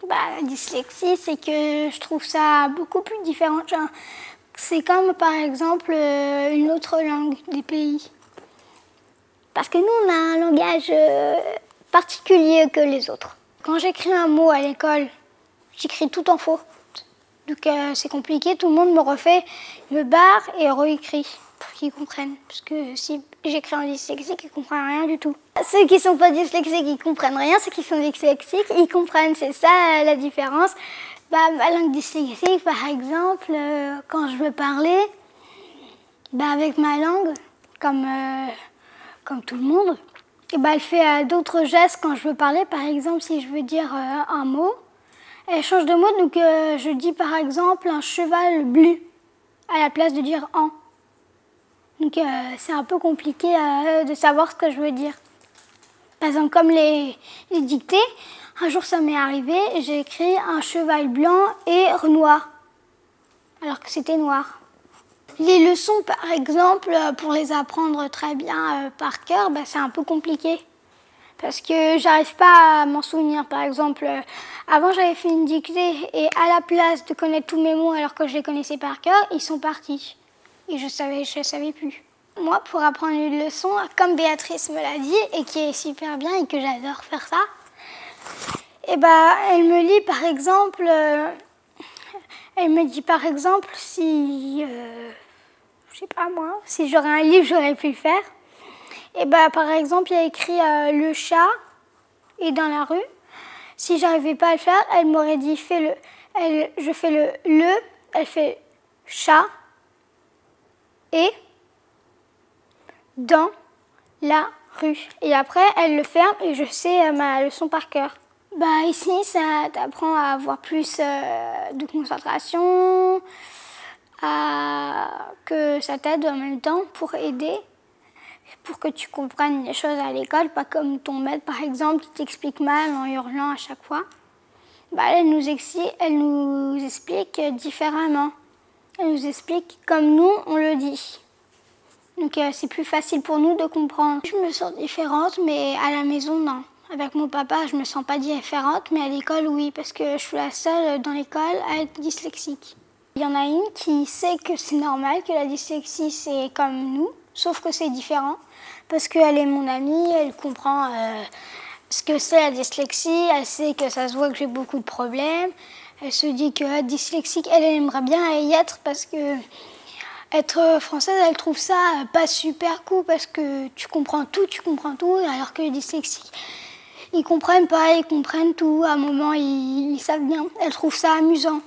La dyslexie, c'est que je trouve ça beaucoup plus différent. C'est comme par exemple une autre langue des pays. Parce que nous, on a un langage particulier que les autres. Quand j'écris un mot à l'école, j'écris tout en faux. Donc c'est compliqué, tout le monde me refait, me barre et réécrit pour qu'ils comprennent. Parce que si j'écris en dyslexique, ils ne comprennent rien du tout. Ceux qui ne sont pas dyslexiques, ils ne comprennent rien. Ceux qui sont dyslexiques, ils comprennent. C'est ça la différence. Ma langue dyslexique, par exemple, quand je veux parler, avec ma langue, comme tout le monde, elle fait d'autres gestes quand je veux parler. Par exemple, si je veux dire un mot, elle change de mot, donc je dis par exemple un cheval bleu à la place de dire en. Donc c'est un peu compliqué de savoir ce que je veux dire. Par exemple, comme les dictées, un jour ça m'est arrivé, j'ai écrit un cheval blanc et noir, alors que c'était noir. Les leçons, par exemple, pour les apprendre très bien par cœur, c'est un peu compliqué. Parce que j'arrive pas à m'en souvenir. Par exemple, avant j'avais fait une dictée et à la place de connaître tous mes mots alors que je les connaissais par cœur, ils sont partis. Et je savais plus. Moi, pour apprendre une leçon, comme Béatrice me l'a dit et qui est super bien et que j'adore faire ça, elle me lit par exemple, elle me dit par exemple si, je sais pas moi, si j'aurais un livre, j'aurais pu le faire. Par exemple, il y a écrit le chat est dans la rue. Si j'arrivais pas à le faire, elle m'aurait dit fais-le. Je fais le, elle fait chat et dans la rue. Et après, elle le ferme et je sais ma leçon par cœur. Ici, ça t'apprend à avoir plus de concentration, que ça t'aide en même temps pour aider. Pour que tu comprennes les choses à l'école, pas comme ton maître par exemple qui t'explique mal en hurlant à chaque fois. Elle nous explique différemment. Elle nous explique comme nous on le dit. Donc c'est plus facile pour nous de comprendre. Je me sens différente, mais à la maison non. Avec mon papa je me sens pas différente, mais à l'école oui, parce que je suis la seule dans l'école à être dyslexique. Il y en a une qui sait que c'est normal, que la dyslexie c'est comme nous. Sauf que c'est différent, parce qu'elle est mon amie, elle comprend ce que c'est la dyslexie, elle sait que ça se voit que j'ai beaucoup de problèmes. Elle se dit que dyslexique, elle aimerait bien y être, parce que être française, elle trouve ça pas super cool, parce que tu comprends tout, alors que les dyslexiques, ils comprennent pas, ils comprennent tout. À un moment, ils savent bien. Elle trouve ça amusant.